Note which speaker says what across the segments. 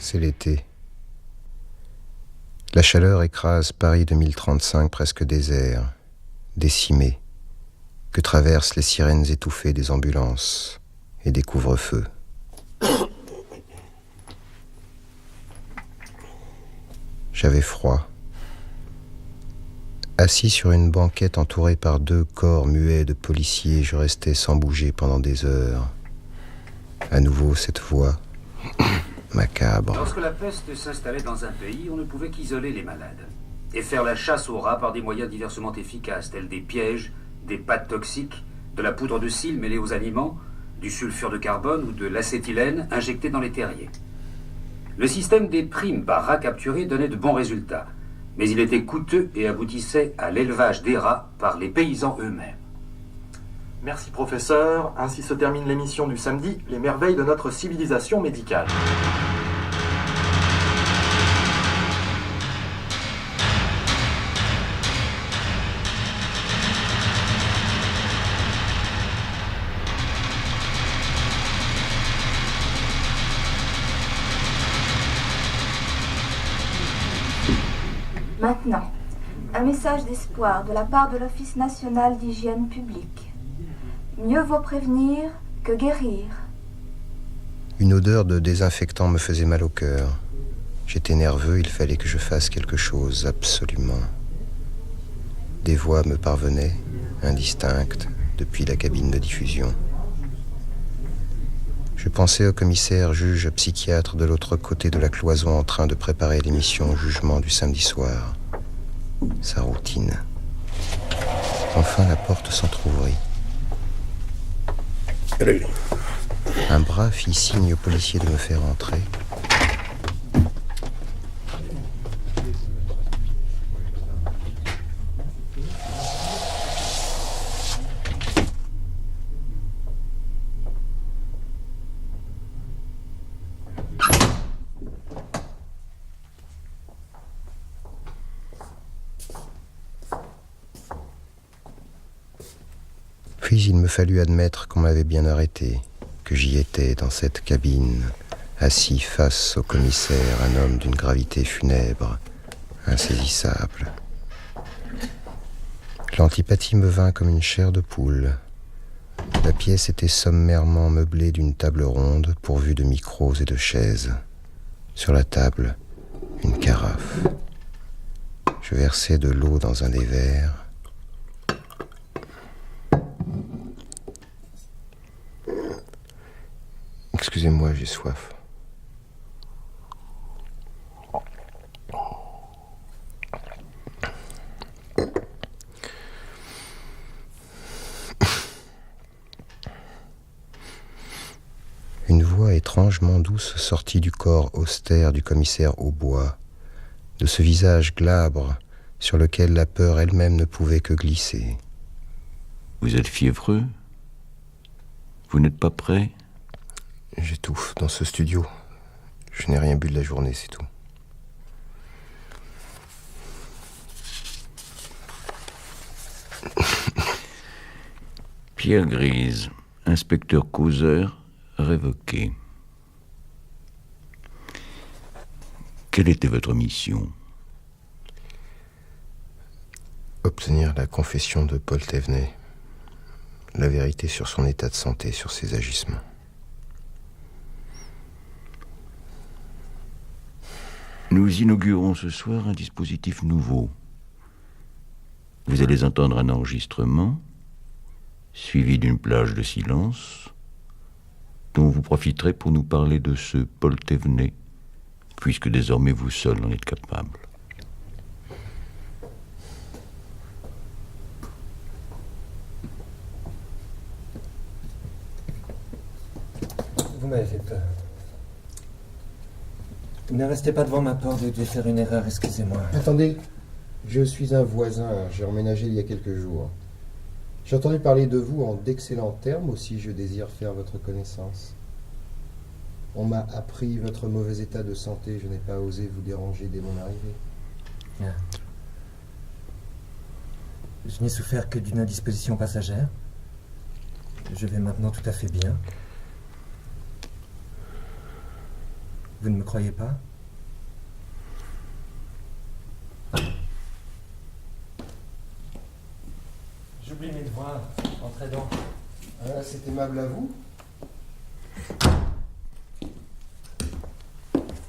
Speaker 1: C'est l'été. La chaleur écrase Paris 2035 presque désert, décimé, que traversent les sirènes étouffées des ambulances et des couvre-feux. J'avais froid. Assis sur une banquette entourée par 2 corps muets de policiers, je restais sans bouger pendant des heures. À nouveau cette voix macabre.
Speaker 2: Lorsque la peste s'installait dans un pays, on ne pouvait qu'isoler les malades et faire la chasse aux rats par des moyens diversement efficaces, tels des pièges, des pâtes toxiques, de la poudre de cire mêlée aux aliments, du sulfure de carbone ou de l'acétylène injecté dans les terriers. Le système des primes par rat capturé donnait de bons résultats, mais il était coûteux et aboutissait à l'élevage des rats par les paysans eux-mêmes.
Speaker 3: Merci professeur, ainsi se termine l'émission du samedi, les merveilles de notre civilisation médicale.
Speaker 4: Maintenant, un message d'espoir de la part de l'Office national d'hygiène publique. Mieux vaut prévenir que guérir.
Speaker 1: Une odeur de désinfectant me faisait mal au cœur. J'étais nerveux, il fallait que je fasse quelque chose, absolument. Des voix me parvenaient, indistinctes, depuis la cabine de diffusion. Je pensais au commissaire juge psychiatre de l'autre côté de la cloison en train de préparer l'émission au jugement du samedi soir. Sa routine. Enfin, la porte s'entr'ouvrit. Un bras fit signe au policier de me faire entrer. Puis il me fallut admettre qu'on m'avait bien arrêté, que j'y étais dans cette cabine, assis face au commissaire, un homme d'une gravité funèbre, insaisissable. L'antipathie me vint comme une chair de poule. La pièce était sommairement meublée d'une table ronde pourvue de micros et de chaises. Sur la table, une carafe. Je versai de l'eau dans un des verres. Excusez-moi, j'ai soif. Une voix étrangement douce sortit du corps austère du commissaire Aubois, de ce visage glabre sur lequel la peur elle-même ne pouvait que glisser.
Speaker 5: Vous êtes fiévreux? Vous n'êtes pas prêt?
Speaker 1: J'étouffe dans ce studio. Je n'ai rien bu de la journée, c'est tout.
Speaker 5: Pierre Grise, inspecteur causeur, révoqué. Quelle était votre mission?
Speaker 1: Obtenir la confession de Paul Thévenet. La vérité sur son état de santé, sur ses agissements.
Speaker 5: Nous inaugurons ce soir un dispositif nouveau. Vous allez entendre un enregistrement, suivi d'une plage de silence, dont vous profiterez pour nous parler de ce Paul Thévenet, puisque désormais vous seul en êtes capable.
Speaker 6: Vous m'avez fait peur. Ne restez pas devant ma porte, vous devez faire une erreur, excusez-moi.
Speaker 7: Attendez, je suis un voisin, j'ai emménagé il y a quelques jours. J'ai entendu parler de vous en d'excellents termes, aussi je désire faire votre connaissance. On m'a appris votre mauvais état de santé, je n'ai pas osé vous déranger dès mon arrivée.
Speaker 6: Ah. Je n'ai souffert que d'une indisposition passagère. Je vais maintenant tout à fait bien. Vous ne me croyez pas? J'oublie mes devoirs. Entrez donc.
Speaker 7: Ah, c'est aimable à vous.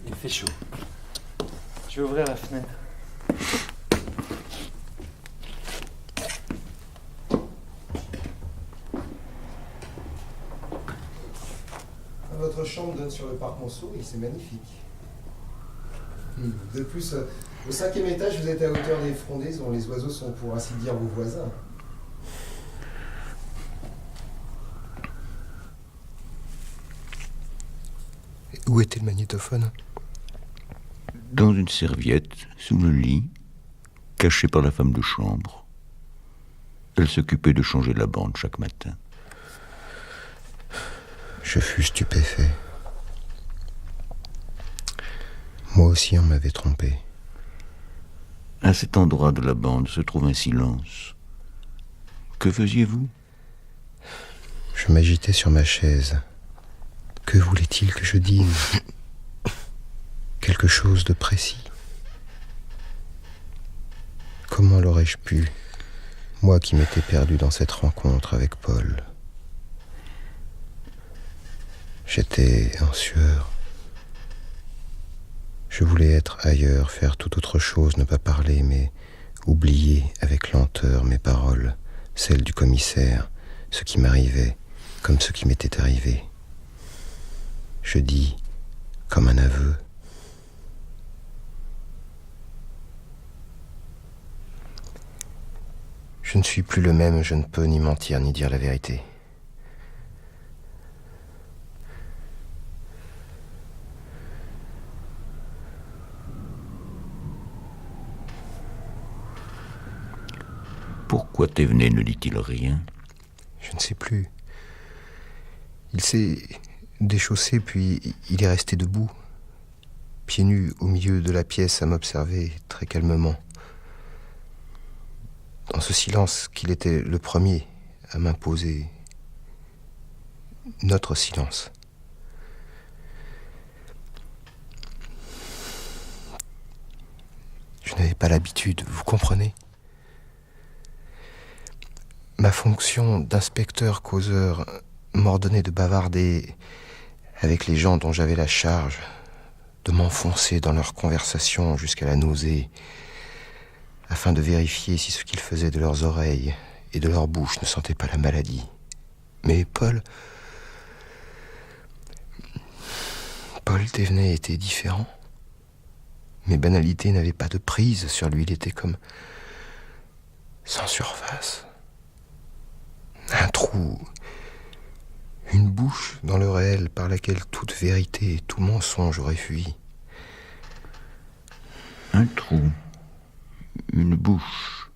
Speaker 6: Il fait chaud. Je vais ouvrir la fenêtre.
Speaker 7: Votre chambre donne sur le parc Monceau et c'est magnifique. De plus, au 5e étage, vous êtes à hauteur des frondaisons. Les oiseaux sont pour ainsi dire vos voisins. Et où était le magnétophone?
Speaker 5: Dans une serviette, sous le lit, cachée par la femme de chambre. Elle s'occupait de changer la bande chaque matin.
Speaker 1: Je fus stupéfait. Moi aussi, on m'avait trompé.
Speaker 5: À cet endroit de la bande se trouve un silence. Que faisiez-vous?
Speaker 1: Je m'agitais sur ma chaise. Que voulait-il que je dise? Quelque chose de précis. Comment l'aurais-je pu, moi qui m'étais perdu dans cette rencontre avec Paul? J'étais en sueur. Je voulais être ailleurs, faire tout autre chose, ne pas parler, mais oublier avec lenteur mes paroles, celles du commissaire, ce qui m'arrivait, comme ce qui m'était arrivé. Je dis, comme un aveu. Je ne suis plus le même, je ne peux ni mentir, ni dire la vérité.
Speaker 5: Pourquoi Thévenet ne dit-il rien?
Speaker 1: Je ne sais plus. Il s'est déchaussé, puis il est resté debout, pieds nus au milieu de la pièce à m'observer très calmement. Dans ce silence qu'il était le premier à m'imposer. Notre silence. Je n'avais pas l'habitude, vous comprenez? Ma fonction d'inspecteur causeur m'ordonnait de bavarder avec les gens dont j'avais la charge, de m'enfoncer dans leurs conversations jusqu'à la nausée, afin de vérifier si ce qu'ils faisaient de leurs oreilles et de leur bouche ne sentait pas la maladie. Mais Paul Thévenet était différent. Mes banalités n'avaient pas de prise sur lui, il était comme sans surface. Un trou, une bouche dans le réel par laquelle toute vérité et tout mensonge auraient fui.
Speaker 5: Un trou, une bouche.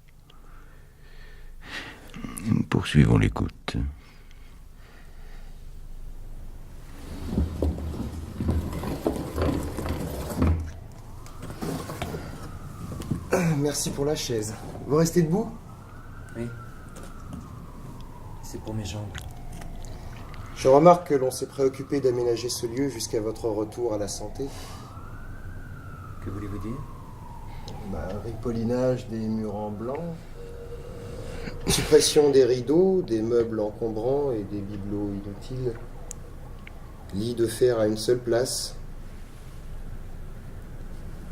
Speaker 5: Poursuivons l'écoute.
Speaker 7: Merci pour la chaise. Vous restez debout?
Speaker 6: Oui. C'est pour mes jambes.
Speaker 7: Je remarque que l'on s'est préoccupé d'aménager ce lieu jusqu'à votre retour à la santé.
Speaker 6: Que voulez-vous dire?
Speaker 7: Ripollinage des murs en blanc, suppression des rideaux, des meubles encombrants et des bibelots inutiles, lit de fer à une seule place,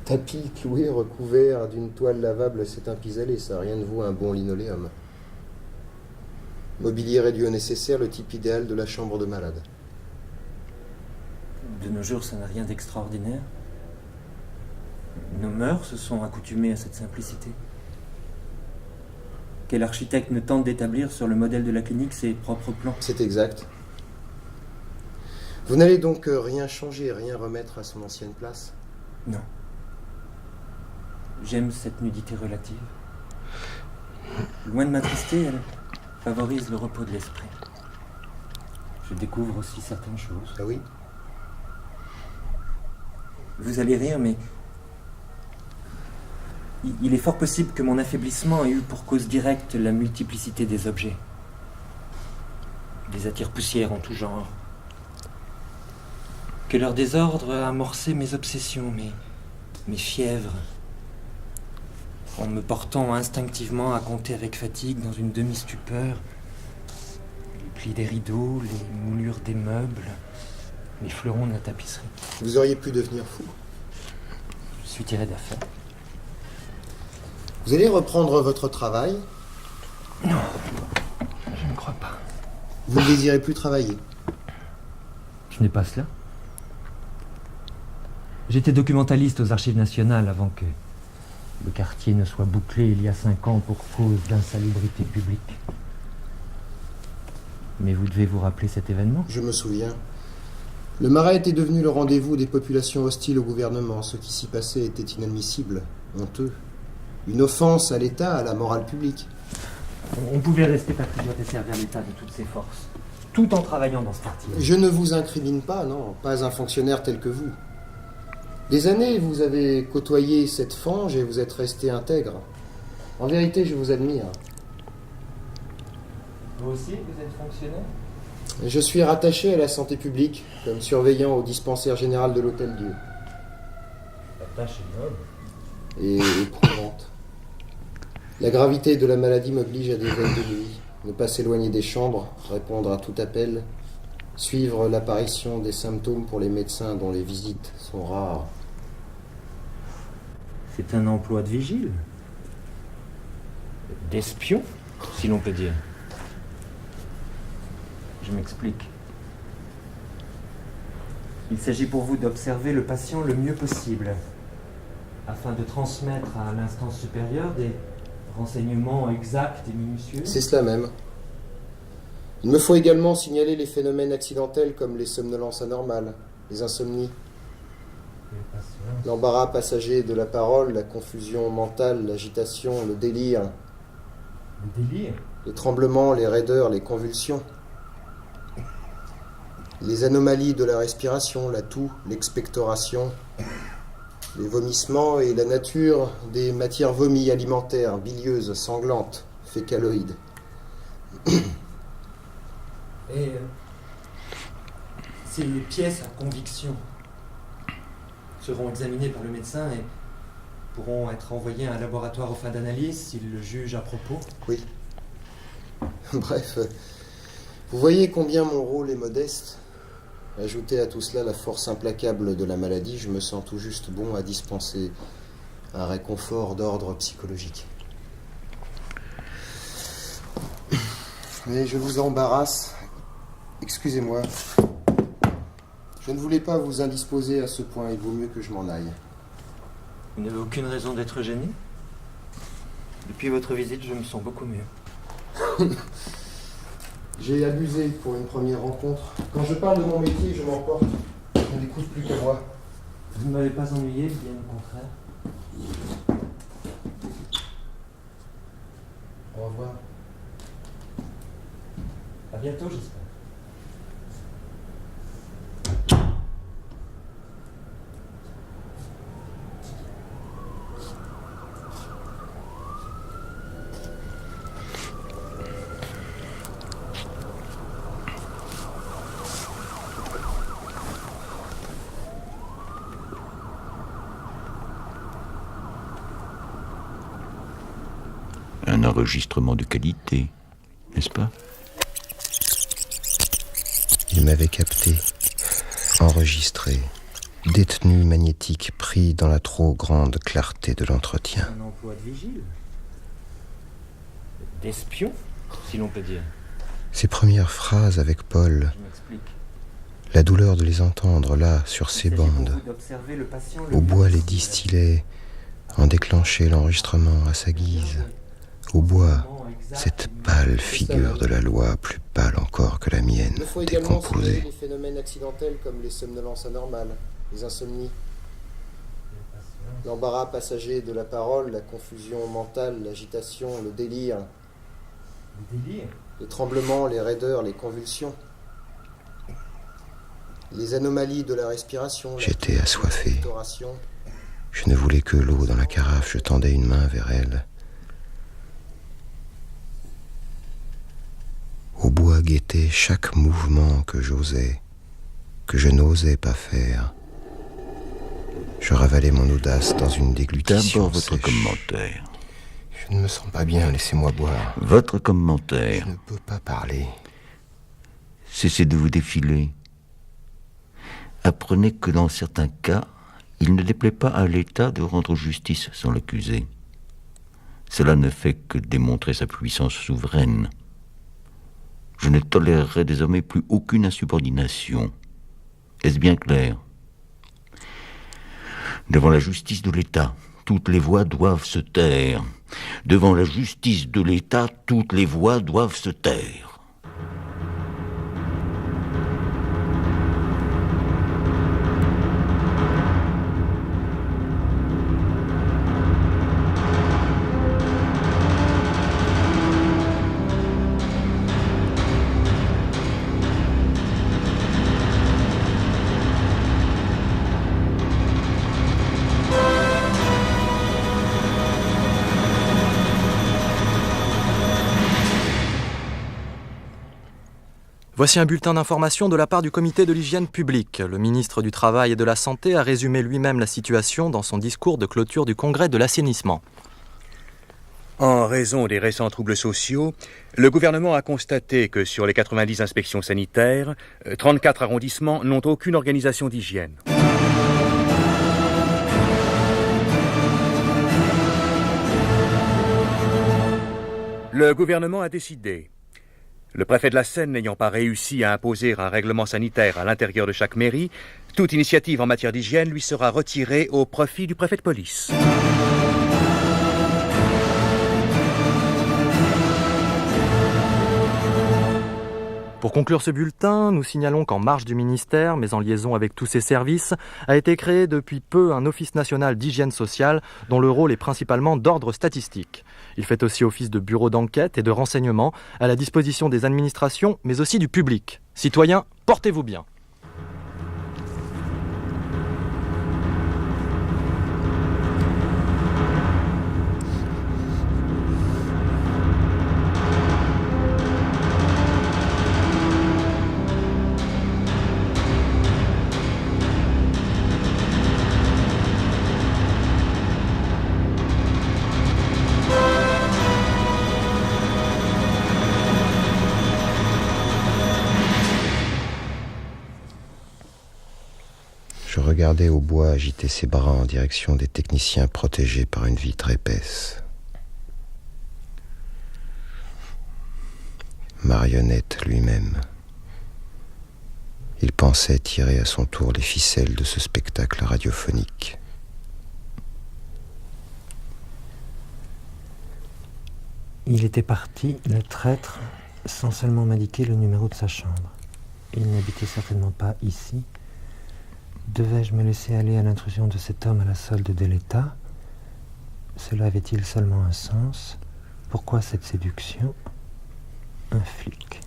Speaker 7: tapis cloué recouvert d'une toile lavable, c'est un pis-aller, ça, rien ne vaut un bon linoléum. Mobilier réduit au nécessaire, le type idéal de la chambre de malade.
Speaker 6: De nos jours, ça n'a rien d'extraordinaire. Nos mœurs se sont accoutumées à cette simplicité. Quel architecte ne tente d'établir sur le modèle de la clinique ses propres plans?
Speaker 7: C'est exact. Vous n'allez donc rien changer, rien remettre à son ancienne place?
Speaker 6: Non. J'aime cette nudité relative. Loin de m'attrister, elle favorise le repos de l'esprit. Je découvre aussi certaines choses.
Speaker 7: Ah oui?
Speaker 6: Vous allez rire, mais il est fort possible que mon affaiblissement ait eu pour cause directe la multiplicité des objets. Des attire-poussières en tout genre. que leur désordre a amorcé mes obsessions, mes fièvres, en me portant instinctivement à compter avec fatigue dans une demi-stupeur les plis des rideaux, les moulures des meubles, les fleurons de la tapisserie.
Speaker 7: Vous auriez pu devenir fou.
Speaker 6: Je suis tiré d'affaire.
Speaker 7: Vous allez reprendre votre travail.
Speaker 6: Non, je ne crois pas.
Speaker 7: Vous ne désirez plus travailler.
Speaker 6: Ce n'est pas cela. J'étais documentaliste aux Archives nationales avant que le quartier ne soit bouclé il y a 5 ans pour cause d'insalubrité publique. Mais vous devez vous rappeler cet événement?
Speaker 7: Je me souviens. Le Marais était devenu le rendez-vous des populations hostiles au gouvernement. Ce qui s'y passait était inadmissible, honteux. Une offense à l'État, à la morale publique.
Speaker 6: On pouvait rester patriote et servir l'État de toutes ses forces, tout en travaillant dans ce quartier.
Speaker 7: Je ne vous incrimine pas, non, pas un fonctionnaire tel que vous. Des années, vous avez côtoyé cette fange et vous êtes resté intègre. En vérité, je vous admire.
Speaker 6: Vous aussi, vous êtes fonctionnaire?
Speaker 7: Je suis rattaché à la santé publique, comme surveillant au dispensaire général de l'Hôtel-Dieu.
Speaker 6: La tâche est noble.
Speaker 7: Et éprouvante. La gravité de la maladie m'oblige à des veilles de nuit, ne pas s'éloigner des chambres, répondre à tout appel, suivre l'apparition des symptômes pour les médecins dont les visites sont rares.
Speaker 6: C'est un emploi de vigile. D'espion, si l'on peut dire. Je m'explique. Il s'agit pour vous d'observer le patient le mieux possible, afin de transmettre à l'instance supérieure des renseignements exacts et minutieux.
Speaker 7: C'est cela même. Il me faut également signaler les phénomènes accidentels comme les somnolences anormales, les insomnies, l'embarras passager de la parole, la confusion mentale, l'agitation, le délire.
Speaker 6: Le délire?
Speaker 7: Les tremblements, les raideurs, les convulsions. Les anomalies de la respiration, la toux, l'expectoration, les vomissements et la nature des matières vomies alimentaires, bilieuses, sanglantes, fécaloïdes.
Speaker 6: Et ces pièces à conviction seront examinées par le médecin et pourront être envoyées à un laboratoire aux fins d'analyse s'il le juge à propos.
Speaker 7: Oui. Bref, vous voyez combien mon rôle est modeste. Ajoutez à tout cela la force implacable de la maladie, je me sens tout juste bon à dispenser un réconfort d'ordre psychologique. Mais je vous embarrasse. Excusez-moi. Je ne voulais pas vous indisposer à ce point, il vaut mieux que je m'en aille.
Speaker 6: Vous n'avez aucune raison d'être gêné. Depuis votre visite, je me sens beaucoup mieux.
Speaker 7: J'ai abusé pour une première rencontre. Quand je parle de mon métier, je m'emporte. Je n'écoute plus qu'à moi.
Speaker 6: Vous ne m'avez pas ennuyé, bien au contraire.
Speaker 7: Au revoir.
Speaker 6: À bientôt, j'espère.
Speaker 5: Un enregistrement de qualité, n'est-ce pas?
Speaker 1: Il m'avait capté, enregistré, détenu magnétique pris dans la trop grande clarté de l'entretien.
Speaker 6: Un emploi de vigile. D'espion, si l'on peut dire.
Speaker 1: Ces premières phrases avec Paul,
Speaker 6: Je m'explique.
Speaker 1: la douleur de les entendre là, sur ces
Speaker 6: Il s'agit pour
Speaker 1: bandes,
Speaker 6: vous d'observer le patient le
Speaker 1: au
Speaker 6: mieux
Speaker 1: bois les
Speaker 6: possible.
Speaker 1: distillait, en déclencher l'enregistrement à sa guise. Au bois, cette pâle figure de la loi, plus pâle encore que la mienne,
Speaker 7: Il me faut également signaler
Speaker 1: décomposée.
Speaker 7: les phénomènes accidentels comme les somnolences anormales, les insomnies, l'embarras passager de la parole, la confusion mentale, l'agitation, le délire,
Speaker 6: Le délire?
Speaker 7: les tremblements, les raideurs, les convulsions, les anomalies de la respiration. la
Speaker 1: J'étais
Speaker 7: toux,
Speaker 1: assoiffé.
Speaker 7: l'expectoration.
Speaker 1: Je ne voulais que l'eau dans la carafe, je tendais une main vers elle. Au bois guettait chaque mouvement que j'osais que je n'osais pas faire. Je ravalais mon audace dans une déglutition
Speaker 5: D'abord votre
Speaker 1: sèche.
Speaker 5: commentaire.
Speaker 1: Je ne me sens pas bien, laissez-moi boire.
Speaker 5: Votre commentaire.
Speaker 1: Je ne peux pas parler.
Speaker 5: Cessez de vous défiler. Apprenez que dans certains cas, il ne déplaît pas à l'État de rendre justice sans l'accuser. Cela ne fait que démontrer sa puissance souveraine. Je ne tolérerai désormais plus aucune insubordination. Est-ce bien clair? Devant la justice de l'État, toutes les voix doivent se taire. Devant la justice de l'État, toutes les voix doivent se taire.
Speaker 3: Voici un bulletin d'information de la part du Comité de l'hygiène publique. Le ministre du Travail et de la Santé a résumé lui-même la situation dans son discours de clôture du Congrès de l'assainissement.
Speaker 8: En raison des récents troubles sociaux, le gouvernement a constaté que sur les 90 inspections sanitaires, 34 arrondissements n'ont aucune organisation d'hygiène. Le gouvernement a décidé, le préfet de la Seine n'ayant pas réussi à imposer un règlement sanitaire à l'intérieur de chaque mairie, toute initiative en matière d'hygiène lui sera retirée au profit du préfet de police.
Speaker 3: Pour conclure ce bulletin, nous signalons qu'en marge du ministère, mais en liaison avec tous ses services, a été créé depuis peu un Office national d'hygiène sociale dont le rôle est principalement d'ordre statistique. Il fait aussi office de bureau d'enquête et de renseignement à la disposition des administrations, mais aussi du public. Citoyens, portez-vous bien.
Speaker 1: Je regardais au bois agiter ses bras en direction des techniciens protégés par une vitre épaisse. Marionnette lui-même. Il pensait tirer à son tour les ficelles de ce spectacle radiophonique.
Speaker 6: Il était parti, le traître, sans seulement m'indiquer le numéro de sa chambre. Il n'habitait certainement pas ici. Devais-je me laisser aller à l'intrusion de cet homme à la solde de l'État? Cela avait-il seulement un sens? Pourquoi cette séduction? Un flic.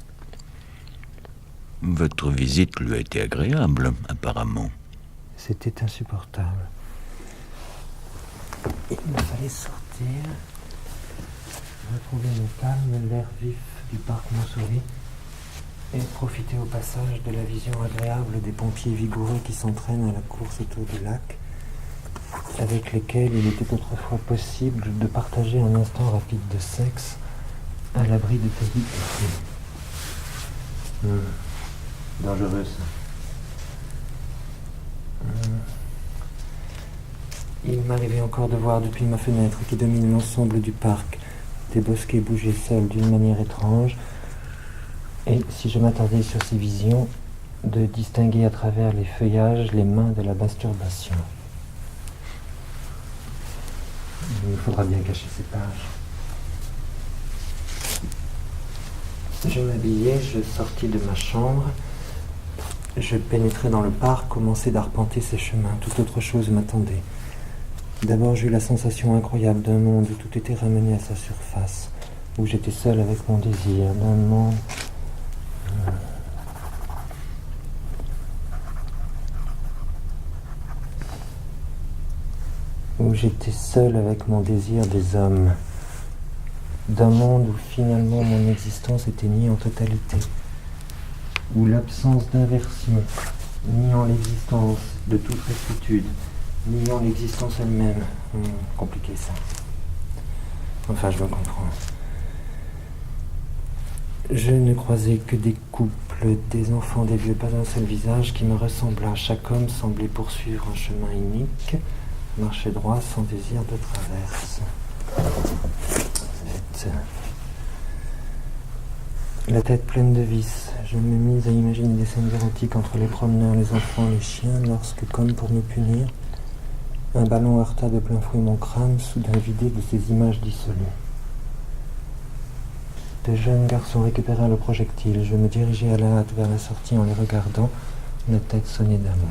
Speaker 5: Votre visite lui a été agréable, apparemment.
Speaker 6: C'était insupportable. Il me fallait sortir, retrouver le calme, l'air vif du parc Montsouris et profiter au passage de la vision agréable des pompiers vigoureux qui s'entraînent à la course autour du lac, avec lesquels il était autrefois possible de partager un instant rapide de sexe à l'abri de pays.
Speaker 9: Dangereux, ça.
Speaker 6: Il m'arrivait encore de voir depuis ma fenêtre qui domine l'ensemble du parc des bosquets bouger seuls d'une manière étrange, et si je m'attardais sur ces visions, de distinguer à travers les feuillages les mains de la masturbation. Il faudra bien cacher ces pages. Je m'habillai, je sortis de ma chambre, je pénétrai dans le parc, commençai d'arpenter ses chemins. Toute autre chose m'attendait. D'abord, j'eus la sensation incroyable d'un monde où tout était ramené à sa surface, où j'étais seul avec mon désir, d'un monde... où j'étais seul avec mon désir des hommes, d'un monde où finalement mon existence était niée en totalité, où l'absence d'inversion niant l'existence de toute rectitude, niant l'existence elle-même. Compliqué ça. Enfin, je me comprends. Je ne croisais que des couples, des enfants, des vieux, pas un seul visage qui me ressemblât. Chaque homme semblait poursuivre un chemin unique, marcher droit sans désir de traverse. La tête pleine de vices, je me mis à imaginer des scènes érotiques entre les promeneurs, les enfants, les chiens, lorsque, comme pour me punir, un ballon heurta de plein fouet mon crâne, soudain vidé de ces images dissolues. De jeunes garçons récupérèrent le projectile. Je me dirigeai à la hâte vers la sortie en les regardant, la tête sonnée d'amour.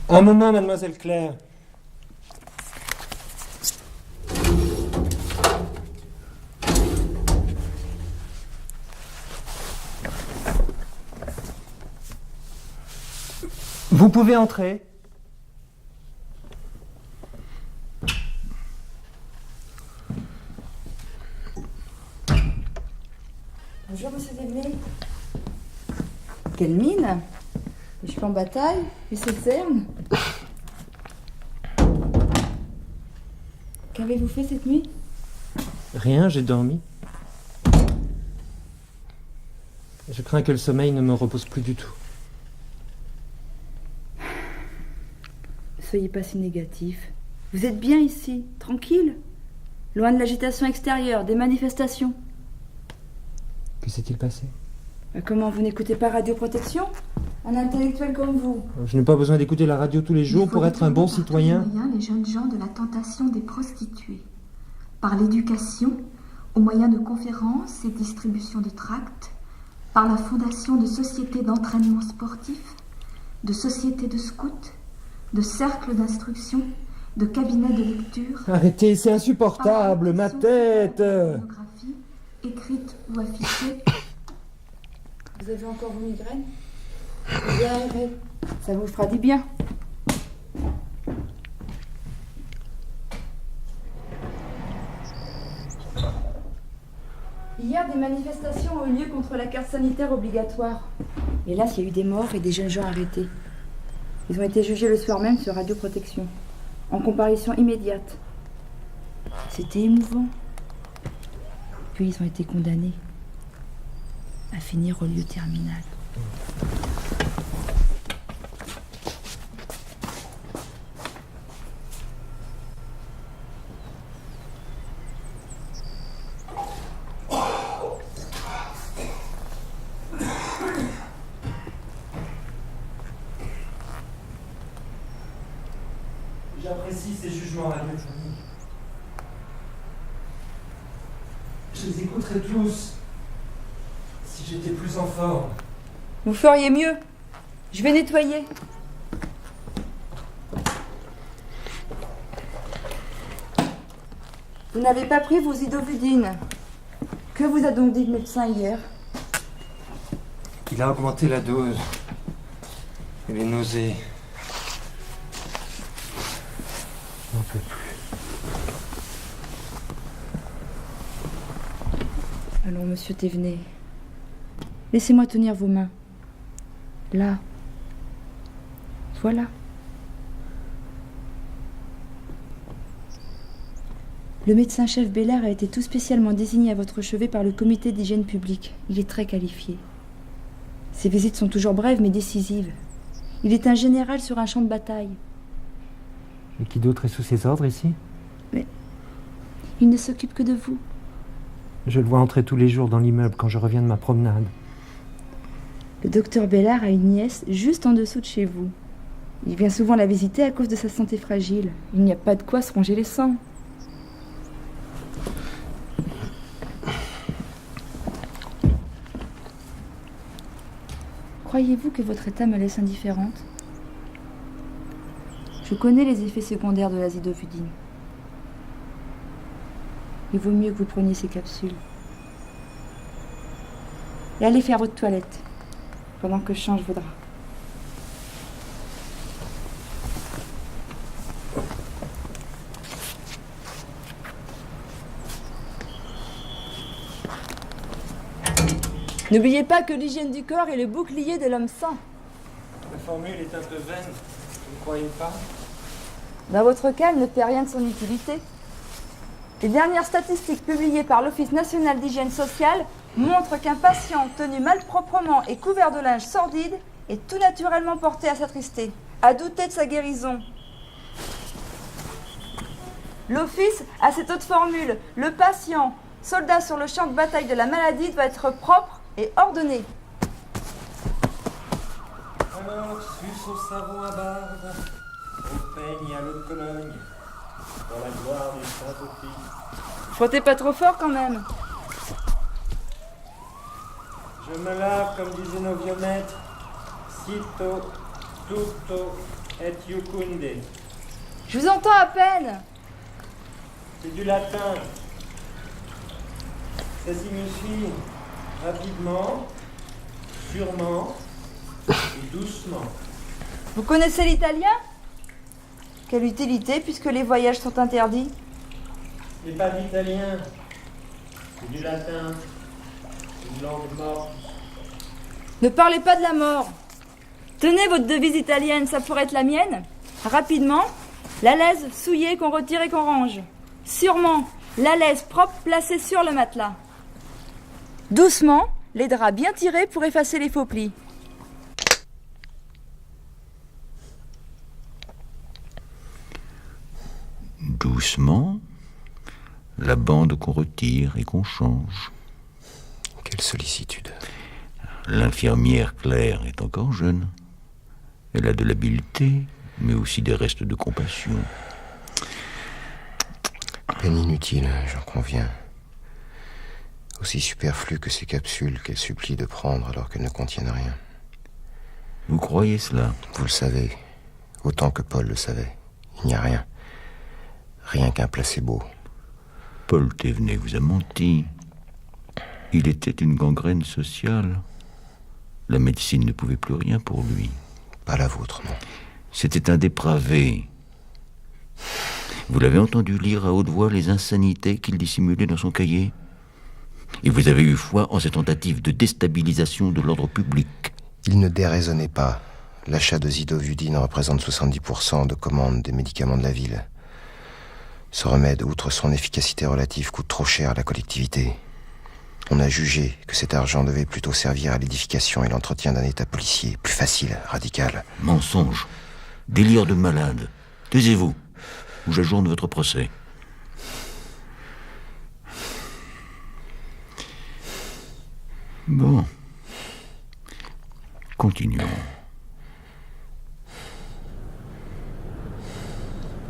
Speaker 6: Un moment, mademoiselle Claire. Vous pouvez entrer.
Speaker 10: Bonjour, monsieur Desvenay. Quelle mine! Je suis en bataille, et c'est cerne. Qu'avez-vous fait cette nuit?
Speaker 6: Rien, j'ai dormi. Je crains que le sommeil ne me repose plus du tout.
Speaker 10: Soyez pas si négatif. Vous êtes bien ici, tranquille, loin de l'agitation extérieure, des manifestations.
Speaker 6: Que s'est-il passé?
Speaker 10: Comment, vous n'écoutez pas Radio Protection? Un intellectuel comme vous.
Speaker 6: Je n'ai pas besoin d'écouter la radio tous les jours pour être un bon citoyen.
Speaker 4: Les jeunes gens de la tentation des prostituées. Par l'éducation, au moyen de conférences et distribution de tracts, par la fondation de sociétés d'entraînement sportif, de sociétés de scouts, de cercles d'instruction, de cabinets de lecture.
Speaker 6: Arrêtez, c'est insupportable, ma tête.
Speaker 4: Pornographie, écrite ou affichée.
Speaker 10: Vous avez encore vos migraines? Bien aéré, ça vous fera du bien. Hier, des manifestations ont eu lieu contre la carte sanitaire obligatoire. Hélas, il y a eu des morts et des jeunes gens arrêtés. Ils ont été jugés le soir même sur Radio Protection, en comparution immédiate. C'était émouvant. Puis ils ont été condamnés à finir au lieu terminal.
Speaker 6: J'apprécie ces jugements radiophoniques. Je les écouterais tous si j'étais plus en forme.
Speaker 10: Vous feriez mieux. Je vais nettoyer. Vous n'avez pas pris vos idovudines. Que vous a donc dit le médecin hier?
Speaker 6: Il a augmenté la dose. Et les nausées. Je n'en peux plus.
Speaker 10: Allons, monsieur Thévenet. Laissez-moi tenir vos mains. Là. Voilà. Le médecin-chef Bellard a été tout spécialement désigné à votre chevet par le comité d'hygiène publique. Il est très qualifié. Ses visites sont toujours brèves mais décisives. Il est un général sur un champ de bataille.
Speaker 6: Et qui d'autre est sous ses ordres ici?
Speaker 10: Mais il ne s'occupe que de vous.
Speaker 6: Je le vois entrer tous les jours dans l'immeuble quand je reviens de ma promenade.
Speaker 10: Le docteur Bellard a une nièce juste en dessous de chez vous. Il vient souvent la visiter à cause de sa santé fragile. Il n'y a pas de quoi se ronger les sangs. Croyez-vous que votre état me laisse indifférente? Je connais les effets secondaires de l'azidovudine. Il vaut mieux que vous preniez ces capsules. Et allez faire votre toilette, pendant que je change vos draps. N'oubliez pas que l'hygiène du corps est le bouclier de l'homme sain.
Speaker 6: La formule est un peu vaine, vous ne croyez pas?
Speaker 10: Dans votre cas, elle ne fait rien de son utilité. Les dernières statistiques publiées par l'Office national d'hygiène sociale montrent qu'un patient tenu malproprement et couvert de linge sordide est tout naturellement porté à s'attrister, à douter de sa guérison. L'Office a cette autre formule: le patient, soldat sur le champ de bataille de la maladie, doit être propre et ordonné.
Speaker 6: Alors, sus au savon à barbe, au peigne et à l'eau de Cologne, pour la gloire du Saint-Office.
Speaker 10: Frottez pas trop fort quand même.
Speaker 6: Je me lave, comme disaient nos vieux maîtres, cito, tutto et iucunde.
Speaker 10: Je vous entends à peine.
Speaker 6: C'est du latin. Ça signifie rapidement, sûrement et doucement.
Speaker 10: Vous connaissez l'italien? Quelle utilité puisque les voyages sont interdits?
Speaker 6: Ce n'est pas d'italien, c'est du latin, une langue morte.
Speaker 10: Ne parlez pas de la mort. Tenez votre devise italienne, ça pourrait être la mienne. Rapidement, la laise souillée qu'on retire et qu'on range. Sûrement, la laise propre placée sur le matelas. Doucement, les draps bien tirés pour effacer les faux plis.
Speaker 5: Doucement, la bande qu'on retire et qu'on change.
Speaker 1: Quelle sollicitude.
Speaker 5: L'infirmière Claire est encore jeune. Elle a de l'habileté, mais aussi des restes de compassion.
Speaker 1: Peine inutile, j'en conviens. Aussi superflu que ces capsules qu'elle supplie de prendre alors qu'elles ne contiennent rien.
Speaker 5: Vous croyez cela?
Speaker 1: Vous le savez, autant que Paul le savait. Il n'y a rien. Rien qu'un placebo.
Speaker 5: Paul Thévenet vous a menti. Il était une gangrène sociale. La médecine ne pouvait plus rien pour lui.
Speaker 1: Pas la vôtre, non.
Speaker 5: C'était un dépravé. Vous l'avez entendu lire à haute voix les insanités qu'il dissimulait dans son cahier. Et vous avez eu foi en ses tentatives de déstabilisation de l'ordre public.
Speaker 1: Il ne déraisonnait pas. L'achat de zidovudine représente 70% de commandes des médicaments de la ville. Ce remède, outre son efficacité relative, coûte trop cher à la collectivité. On a jugé que cet argent devait plutôt servir à l'édification et l'entretien d'un état policier, plus facile, radical.
Speaker 5: Mensonge, délire de malade. Taisez-vous, ou j'ajourne votre procès. Bon. Continuons.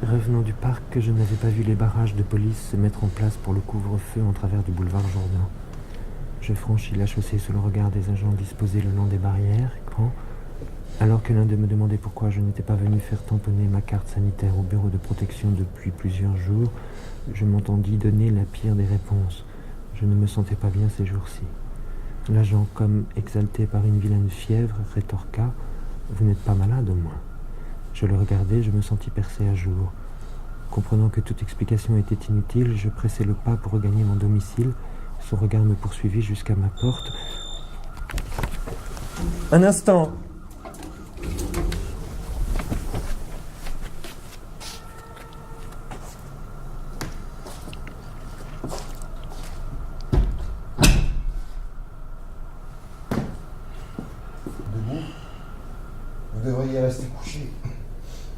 Speaker 11: Revenant du parc, je n'avais pas vu les barrages de police se mettre en place pour le couvre-feu en travers du boulevard Jourdain. Je franchis la chaussée sous le regard des agents disposés le long des barrières quand, alors que l'un d'eux me demandait pourquoi je n'étais pas venu faire tamponner ma carte sanitaire au bureau de protection depuis plusieurs jours, je m'entendis donner la pire des réponses. Je ne me sentais pas bien ces jours-ci. L'agent, comme exalté par une vilaine fièvre, rétorqua « Vous n'êtes pas malade au moins ?» Je le regardai, je me sentis percé à jour. Comprenant que toute explication était inutile, je pressai le pas pour regagner mon domicile. Son regard me poursuivit jusqu'à ma porte.
Speaker 6: Un instant.
Speaker 7: Debout. Vous devriez rester couché.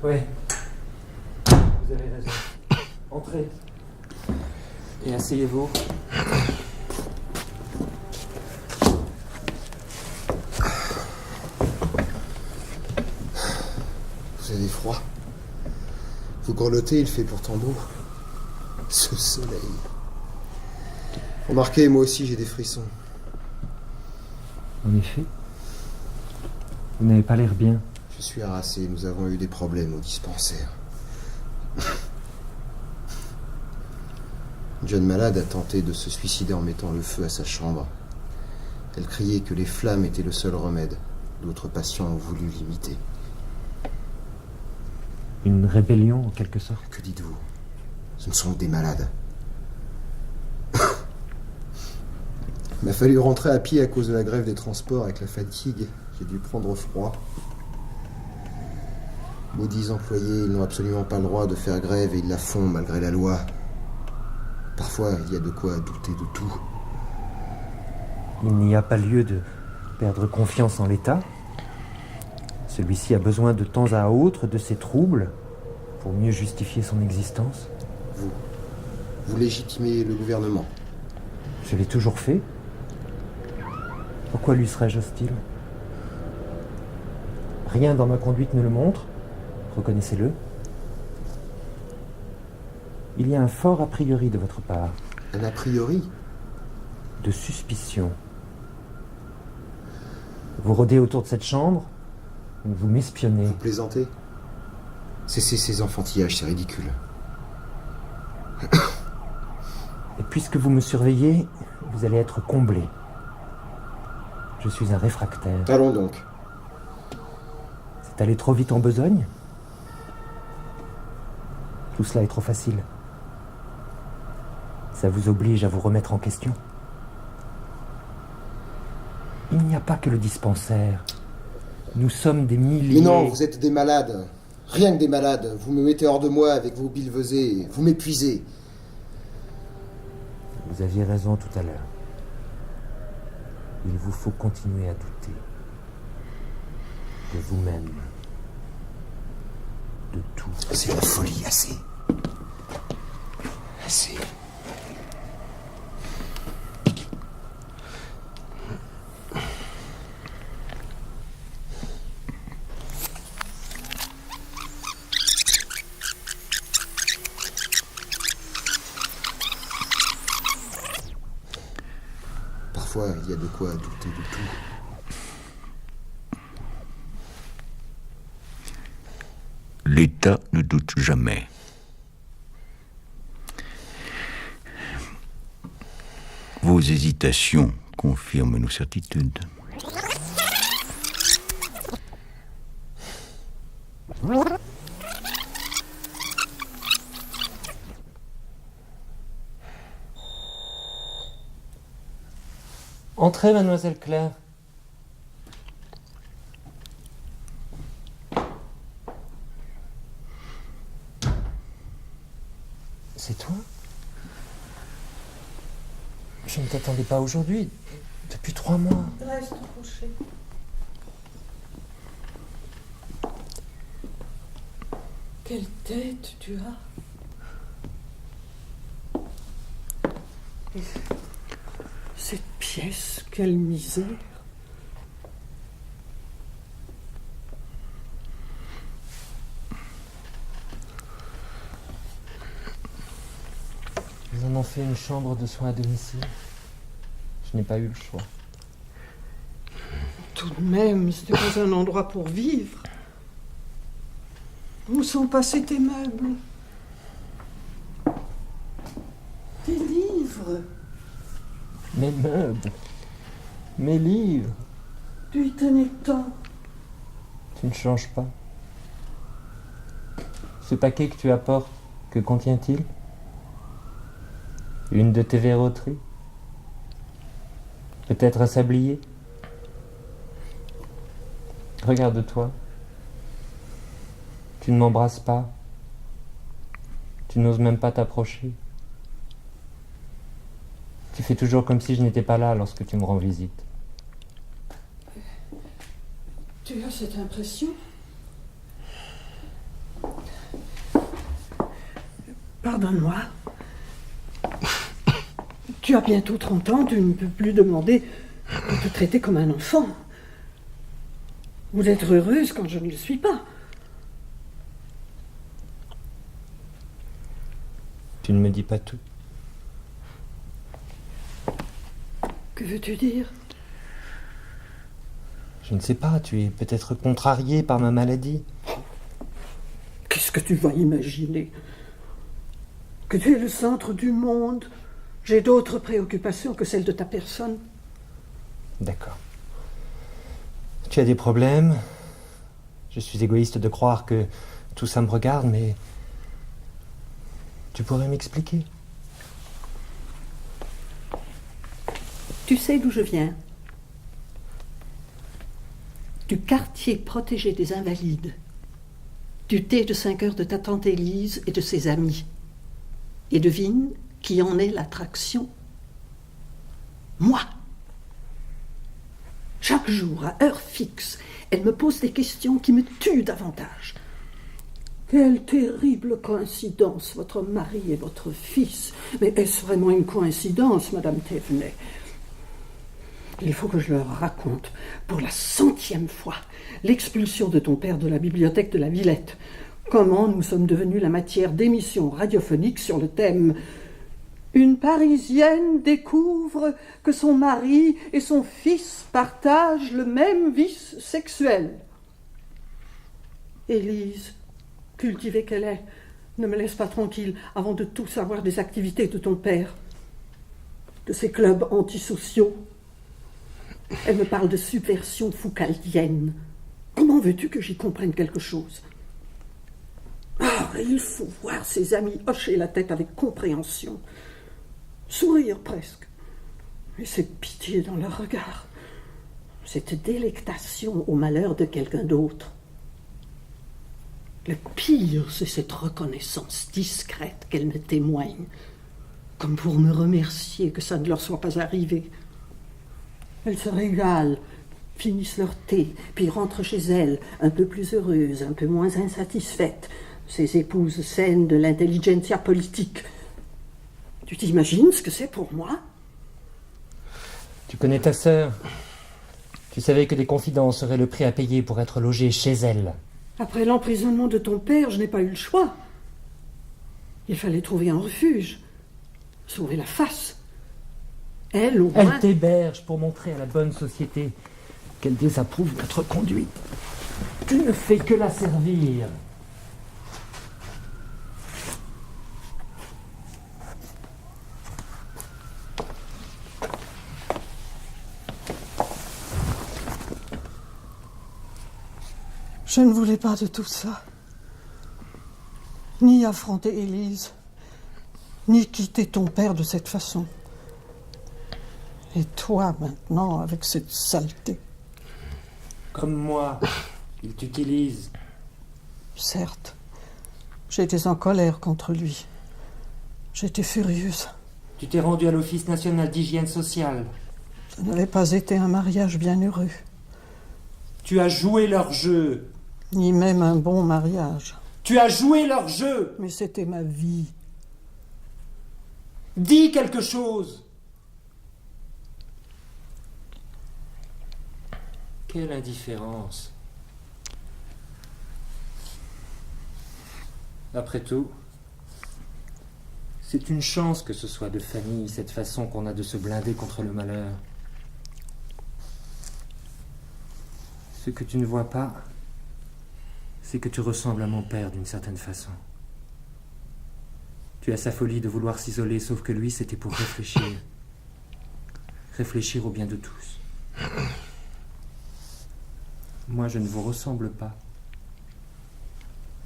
Speaker 6: Oui. Vous avez raison. Entrez. Et asseyez-vous.
Speaker 7: Vous avez froid. Vous grelottez, il fait pourtant beau. Ce soleil. Remarquez, moi aussi j'ai des frissons.
Speaker 11: En effet. Vous n'avez pas l'air bien.
Speaker 7: Je suis harassé, nous avons eu des problèmes au dispensaire. Une jeune malade a tenté de se suicider en mettant le feu à sa chambre. Elle criait que les flammes étaient le seul remède. D'autres patients ont voulu l'imiter.
Speaker 11: Une rébellion, en quelque sorte.
Speaker 7: Que dites-vous? Ce ne sont que des malades. Il m'a fallu rentrer à pied à cause de la grève des transports avec la fatigue. J'ai dû prendre froid. Maudits employés, ils n'ont absolument pas le droit de faire grève et ils la font malgré la loi. Parfois, il y a de quoi douter de tout.
Speaker 11: Il n'y a pas lieu de perdre confiance en l'État. Celui-ci a besoin de temps à autre de ses troubles pour mieux justifier son existence.
Speaker 7: Vous légitimez le gouvernement.
Speaker 11: Je l'ai toujours fait. Pourquoi lui serais-je hostile? Rien dans ma conduite ne le montre. Reconnaissez-le. Il y a un fort a priori de votre part.
Speaker 7: Un a priori?
Speaker 11: De suspicion. Vous rôdez autour de cette chambre, vous m'espionnez.
Speaker 7: Vous plaisantez? Cessez ces enfantillages, c'est ridicule.
Speaker 11: Et puisque vous me surveillez, vous allez être comblé. Je suis un réfractaire.
Speaker 7: Allons donc.
Speaker 11: C'est allé trop vite en besogne? Tout cela est trop facile. Ça vous oblige à vous remettre en question. Il n'y a pas que le dispensaire. Nous sommes des milliers...
Speaker 7: Mais non, vous êtes des malades. Rien que des malades. Vous me mettez hors de moi avec vos billevesées. Vous m'épuisez.
Speaker 11: Vous aviez raison tout à l'heure. Il vous faut continuer à douter. De vous-même. De tout.
Speaker 7: C'est la folie, assez. Assez. Parfois, il y a de quoi douter de tout.
Speaker 5: L'État ne doute jamais. Vos hésitations confirment nos certitudes.
Speaker 11: Entrez, mademoiselle Claire. C'est toi? Je ne t'attendais pas aujourd'hui. Depuis 3 mois.
Speaker 12: Reste couché. Quelle tête tu as. Et cette pièce, quelle misère.
Speaker 11: Ils en ont fait une chambre de soins à domicile. Je n'ai pas eu le choix.
Speaker 12: Tout de même, ce n'est pas un endroit pour vivre. Où sont passés tes meubles? Tes livres?
Speaker 11: Mes meubles. Mes livres.
Speaker 12: Tu y tenais tant.
Speaker 11: Tu ne changes pas. Ce paquet que tu apportes, que contient-il? Une de tes verroteries? Peut-être un sablier? Regarde-toi. Tu ne m'embrasses pas. Tu n'oses même pas t'approcher. Tu fais toujours comme si je n'étais pas là lorsque tu me rends visite.
Speaker 12: Tu as cette impression? Pardonne-moi. Tu as bientôt 30 ans, tu ne peux plus demander de te traiter comme un enfant. Ou d'être heureuse quand je ne le suis pas.
Speaker 11: Tu ne me dis pas tout.
Speaker 12: Que veux-tu dire?
Speaker 11: Je ne sais pas, tu es peut-être contrarié par ma maladie.
Speaker 12: Qu'est-ce que tu vas imaginer? Que tu es le centre du monde? J'ai d'autres préoccupations que celles de ta personne.
Speaker 11: D'accord. Tu as des problèmes. Je suis égoïste de croire que tout ça me regarde, mais tu pourrais m'expliquer.
Speaker 12: Tu sais d'où je viens? Du quartier protégé des Invalides, du thé de 5 heures de ta tante Élise et de ses amis. Et devine qui en est l'attraction? Moi. Chaque jour, à heure fixe, elle me pose des questions qui me tuent davantage. Quelle terrible coïncidence, votre mari et votre fils. Mais est-ce vraiment une coïncidence, Madame Thévenet? Il faut que je leur raconte, pour la 100e fois, l'expulsion de ton père de la bibliothèque de la Villette. Comment nous sommes devenus la matière d'émissions radiophoniques sur le thème « Une Parisienne découvre que son mari et son fils partagent le même vice sexuel. » Élise, cultivée qu'elle est, ne me laisse pas tranquille avant de tout savoir des activités de ton père, de ses clubs antisociaux. Elle me parle de subversion foucaldienne. Comment veux-tu que j'y comprenne quelque chose? Ah, il faut voir ses amis hocher la tête avec compréhension, sourire presque, et cette pitié dans leur regard, cette délectation au malheur de quelqu'un d'autre. Le pire, c'est cette reconnaissance discrète qu'elle me témoigne, comme pour me remercier que ça ne leur soit pas arrivé. Elles se régalent, finissent leur thé, puis rentrent chez elles, un peu plus heureuses, un peu moins insatisfaites, ces épouses saines de l'intelligentsia politique. Tu t'imagines ce que c'est pour moi?
Speaker 11: Tu connais ta sœur. Tu savais que des confidences seraient le prix à payer pour être logé chez elle.
Speaker 12: Après l'emprisonnement de ton père, je n'ai pas eu le choix. Il fallait trouver un refuge, sauver la face. Elle, au moins...
Speaker 11: Elle t'héberge pour montrer à la bonne société qu'elle désapprouve notre conduite. Tu ne fais que la servir.
Speaker 12: Je ne voulais pas de tout ça. Ni affronter Élise, ni quitter ton père de cette façon. Et toi, maintenant, avec cette saleté.
Speaker 6: Comme moi, il t'utilise.
Speaker 12: Certes, j'étais en colère contre lui. J'étais furieuse.
Speaker 6: Tu t'es rendu à l'Office national d'hygiène sociale.
Speaker 12: Ça n'avait pas été un mariage bien heureux.
Speaker 6: Tu as joué leur jeu.
Speaker 12: Ni même un bon mariage.
Speaker 6: Tu as joué leur jeu.
Speaker 12: Mais c'était ma vie.
Speaker 6: Dis quelque chose. Quelle indifférence. Après tout, c'est une chance que ce soit de famille, cette façon qu'on a de se blinder contre le malheur. Ce que tu ne vois pas, c'est que tu ressembles à mon père d'une certaine façon. Tu as sa folie de vouloir s'isoler, sauf que lui, c'était pour réfléchir. Réfléchir au bien de tous. Moi, je ne vous ressemble pas.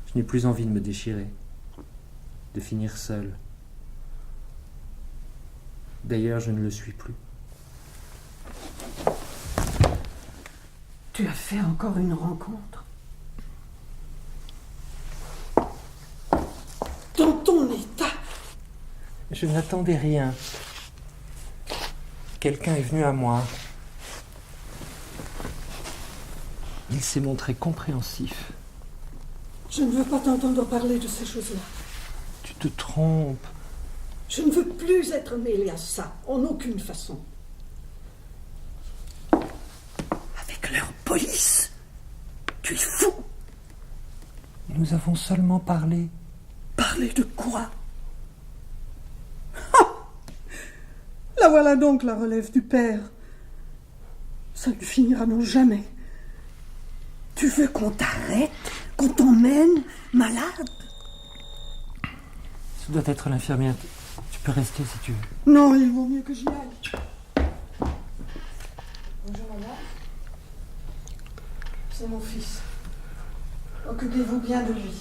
Speaker 6: Je n'ai plus envie de me déchirer, de finir seul. D'ailleurs, je ne le suis plus.
Speaker 12: Tu as fait encore une rencontre. Dans ton état.
Speaker 6: Je n'attendais rien. Quelqu'un est venu à moi. Il s'est montré compréhensif.
Speaker 12: Je ne veux pas t'entendre parler de ces choses-là.
Speaker 6: Tu te trompes.
Speaker 12: Je ne veux plus être mêlée à ça, en aucune façon. Avec leur police. Tu es fou.
Speaker 6: Nous avons seulement parlé.
Speaker 12: Parler de quoi? Ah! La voilà donc la relève du père. Ça ne finira non jamais. Tu veux qu'on t'arrête, qu'on t'emmène malade?
Speaker 6: Ce doit être l'infirmière. Tu peux rester si tu veux.
Speaker 12: Non, il vaut mieux que j'y aille. Bonjour madame. C'est mon fils. Occupez-vous bien de lui.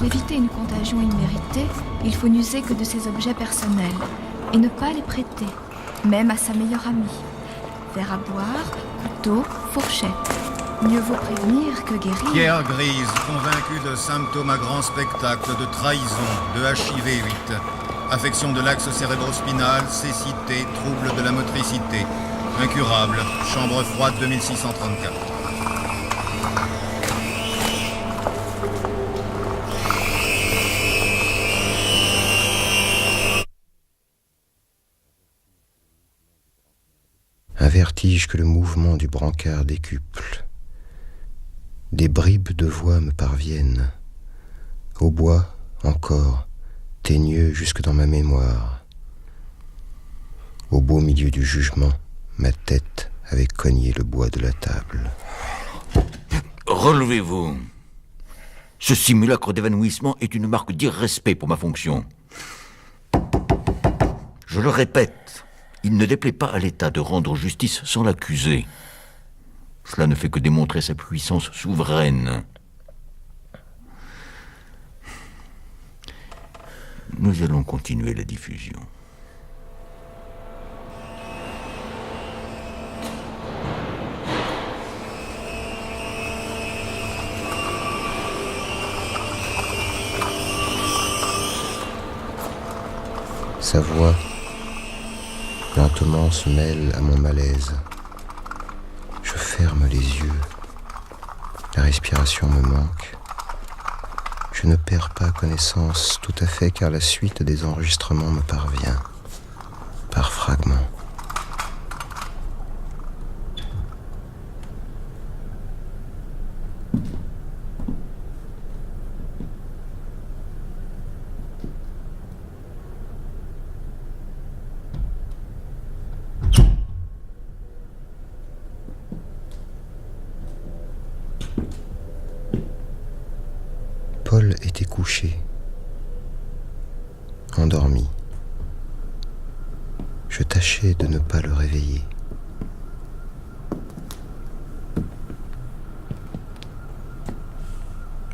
Speaker 4: éviter une contagion imméritée, il faut n'user que de ses objets personnels et ne pas les prêter, même à sa meilleure amie. Verre à boire, couteau, fourchette. Mieux vaut prévenir que guérir.
Speaker 13: Pierre Grise, convaincu de symptômes à grand spectacle, de trahison, de HIV-8, affection de l'axe cérébrospinal, cécité, trouble de la motricité, incurable, chambre froide 2634.
Speaker 1: Un vertige que le mouvement du brancard décuple. Des bribes de voix me parviennent. Au bois, encore, teigneux jusque dans ma mémoire. Au beau milieu du jugement, ma tête avait cogné le bois de la table.
Speaker 5: Relevez-vous. Ce simulacre d'évanouissement est une marque d'irrespect pour ma fonction. Je le répète, il ne déplaît pas à l'État de rendre justice sans l'accuser. Cela ne fait que démontrer sa puissance souveraine. Nous allons continuer la diffusion.
Speaker 1: Sa voix, lentement, se mêle à mon malaise. Je ferme les yeux. La respiration me manque. Je ne perds pas connaissance tout à fait car la suite des enregistrements me parvient, par fragments. Paul était couché, endormi. Je tâchais de ne pas le réveiller.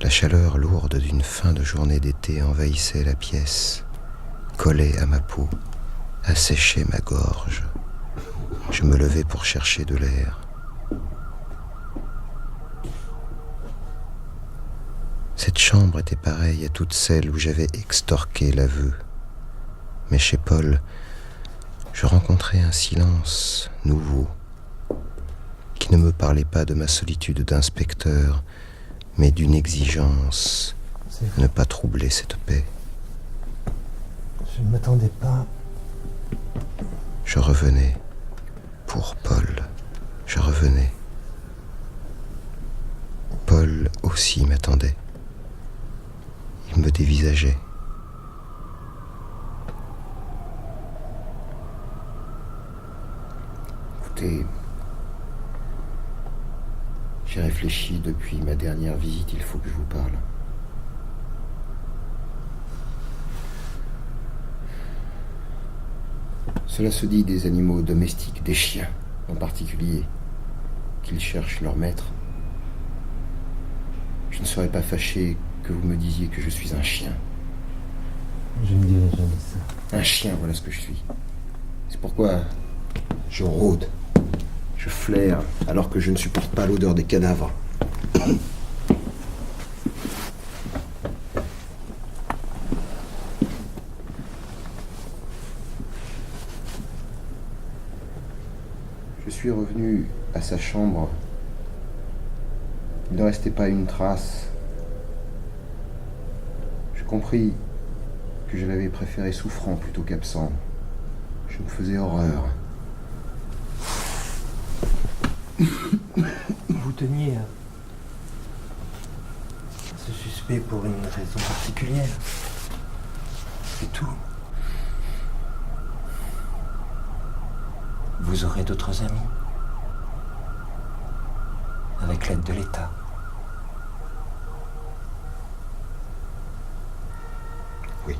Speaker 1: La chaleur lourde d'une fin de journée d'été envahissait la pièce, collait à ma peau, asséchait ma gorge. Je me levai pour chercher de l'air. Cette chambre était pareille à toutes celles où j'avais extorqué l'aveu. Mais chez Paul, je rencontrais un silence nouveau, qui ne me parlait pas de ma solitude d'inspecteur, mais d'une exigence de ne pas troubler cette paix.
Speaker 11: Je ne m'attendais pas.
Speaker 1: Je revenais pour Paul. Je revenais. Paul aussi m'attendait. Il me dévisageait. Écoutez, j'ai réfléchi depuis ma dernière visite, il faut que je vous parle. Cela se dit des animaux domestiques, des chiens en particulier, qu'ils cherchent leur maître. Je ne serais pas fâché que vous me disiez que je suis un chien.
Speaker 11: Je ne dirai jamais ça.
Speaker 1: Un chien, voilà ce que je suis. C'est pourquoi je rôde, je flaire, alors que je ne supporte pas l'odeur des cadavres. Je suis revenu à sa chambre. Il ne restait pas une trace. Je compris que je l'avais préféré souffrant plutôt qu'absent. Je me faisais horreur.
Speaker 6: Vous teniez à ce suspect pour une raison particulière. C'est tout. Vous aurez d'autres amis. Avec l'aide de l'État.
Speaker 1: Oui.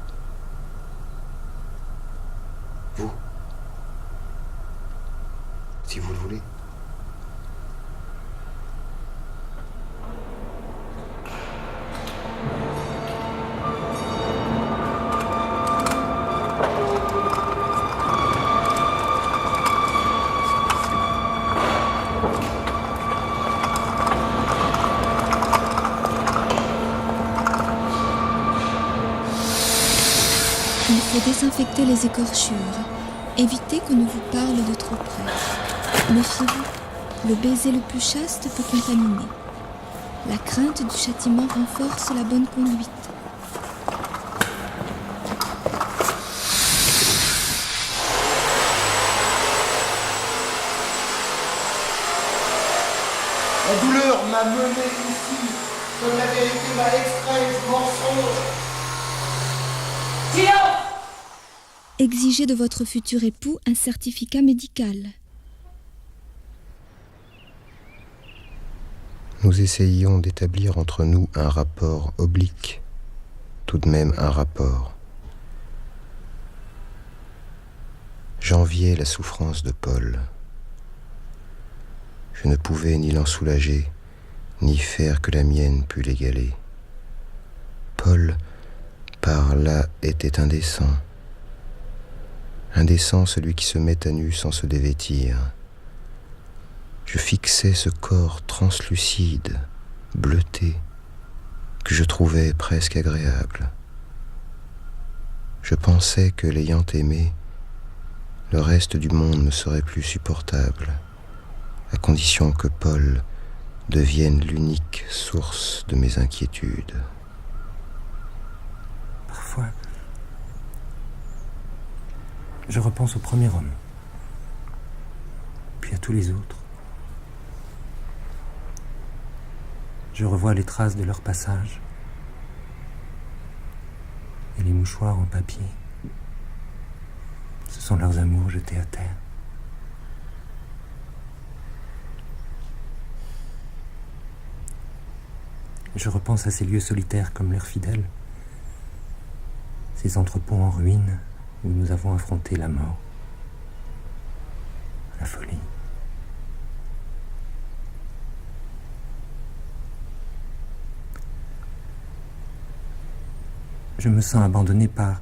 Speaker 1: Vous, si vous le voulez.
Speaker 4: faut désinfecter les écorchures. Évitez qu'on ne vous parle de trop près. Méfiez-vous, le baiser le plus chaste peut contaminer. La crainte du châtiment renforce la bonne conduite.
Speaker 7: La douleur m'a mené ici, comme la vérité m'a extrait du mensonge.
Speaker 4: Silence ! Exigez de votre futur époux un certificat médical.
Speaker 1: Nous essayions d'établir entre nous un rapport oblique, tout de même un rapport. J'enviais la souffrance de Paul. Je ne pouvais ni l'en soulager, ni faire que la mienne pût l'égaler. Paul, par là, était indécent. Indécent celui qui se met à nu sans se dévêtir. Je fixais ce corps translucide, bleuté, que je trouvais presque agréable. Je pensais que, l'ayant aimé, le reste du monde me serait plus supportable, à condition que Paul devienne l'unique source de mes inquiétudes.
Speaker 11: Parfois, je repense au premier homme, puis à tous les autres. Je revois les traces de leur passage et les mouchoirs en papier. Ce sont leurs amours jetés à terre. Je repense à ces lieux solitaires comme leurs fidèles, ces entrepôts en ruine où nous avons affronté la mort, la folie. Je me sens abandonné par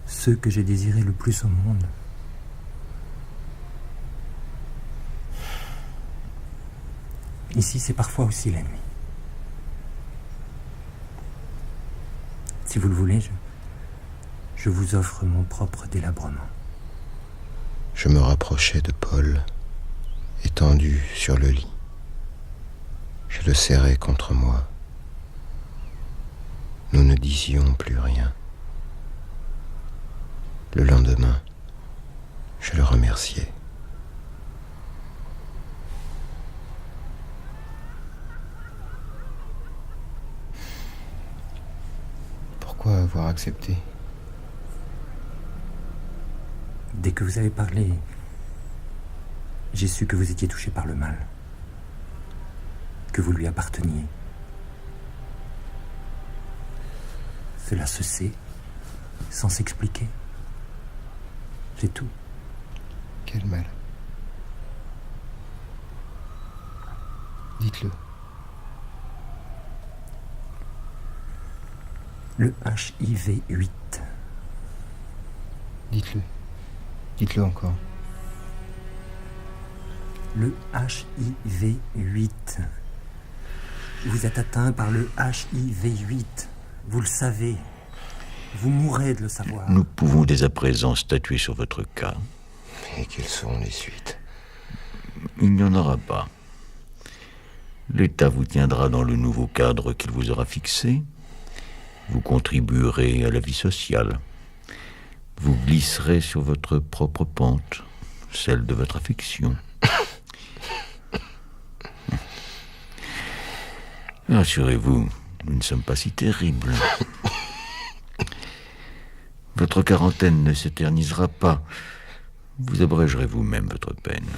Speaker 11: ceux que j'ai désirés le plus au monde. Ici, c'est parfois aussi la nuit. Si vous le voulez, je vous offre mon propre délabrement.
Speaker 1: Je me rapprochai de Paul, étendu sur le lit. Je le serrai contre moi. Nous ne disions plus rien. Le lendemain, je le remerciai. Pourquoi avoir accepté ?
Speaker 11: Dès que vous avez parlé, j'ai su que vous étiez touché par le mal, que vous lui apparteniez. Cela se sait, sans s'expliquer. C'est tout.
Speaker 1: Quel mal ? Dites-le.
Speaker 11: Le HIV-8.
Speaker 1: Dites-le. Dites-le encore.
Speaker 11: Le HIV-8. Vous êtes atteint par le HIV-8. Vous le savez. Vous mourrez de le savoir.
Speaker 5: Nous pouvons dès à présent statuer sur votre cas.
Speaker 1: Et quelles seront les suites ?
Speaker 5: Il n'y en aura pas. L'État vous tiendra dans le nouveau cadre qu'il vous aura fixé. Vous contribuerez à la vie sociale. Vous glisserez sur votre propre pente, celle de votre affection. Rassurez-vous, nous ne sommes pas si terribles. Votre quarantaine ne s'éternisera pas. Vous abrégerez vous-même votre peine.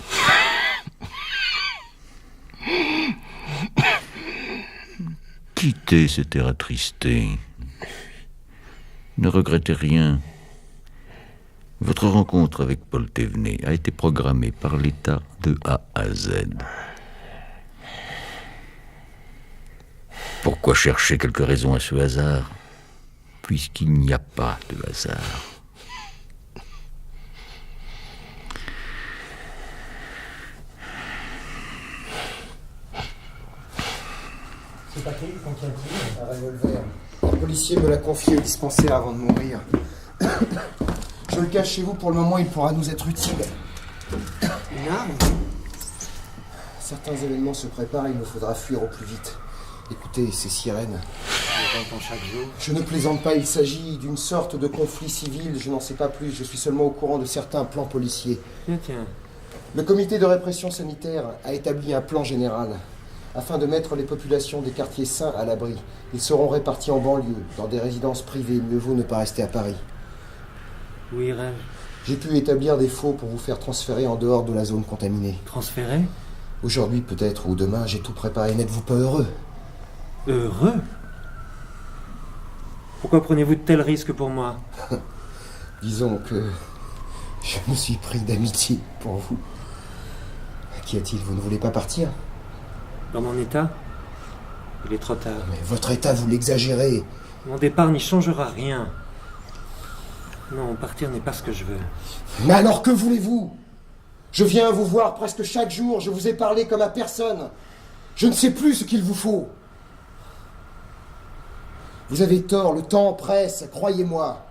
Speaker 5: Quittez cet air attristé. Ne regrettez rien. Votre rencontre avec Paul Thévenet a été programmée par l'État de A à Z. Pourquoi chercher quelque raison à ce hasard, puisqu'il n'y a pas de hasard?
Speaker 7: Ce paquet contient-il un revolver? Le policier me l'a confié au dispensaire avant de mourir. Je le cache chez vous pour le moment, il pourra nous être utile.
Speaker 6: Une arme?
Speaker 7: Certains événements se préparent et il nous faudra fuir au plus vite. Écoutez, ces sirènes.
Speaker 6: Je les entends chaque jour.
Speaker 7: Je ne plaisante pas, il s'agit d'une sorte de conflit civil, je n'en sais pas plus, je suis seulement au courant de certains plans policiers.
Speaker 6: Tiens.
Speaker 7: Le comité de répression sanitaire a établi un plan général afin de mettre les populations des quartiers sains à l'abri. Ils seront répartis en banlieue, dans des résidences privées, mieux vaut ne pas rester à Paris.
Speaker 6: Où irais-je?
Speaker 7: J'ai pu établir des faux pour vous faire transférer en dehors de la zone contaminée.
Speaker 6: Transférer?
Speaker 7: Aujourd'hui peut-être, ou demain, j'ai tout préparé. N'êtes-vous pas heureux?
Speaker 6: Heureux? Pourquoi prenez-vous de tels risques pour moi?
Speaker 7: Disons que je me suis pris d'amitié pour vous. Qu'y a-t-il? Vous ne voulez pas partir?
Speaker 6: Dans mon état? Il est trop tard.
Speaker 7: Mais votre état, vous l'exagérez.
Speaker 6: Mon départ n'y changera rien. Non, partir n'est pas ce que je veux.
Speaker 7: Mais alors que voulez-vous? Je viens vous voir presque chaque jour, je vous ai parlé comme à personne. Je ne sais plus ce qu'il vous faut. Vous avez tort, le temps presse, croyez-moi.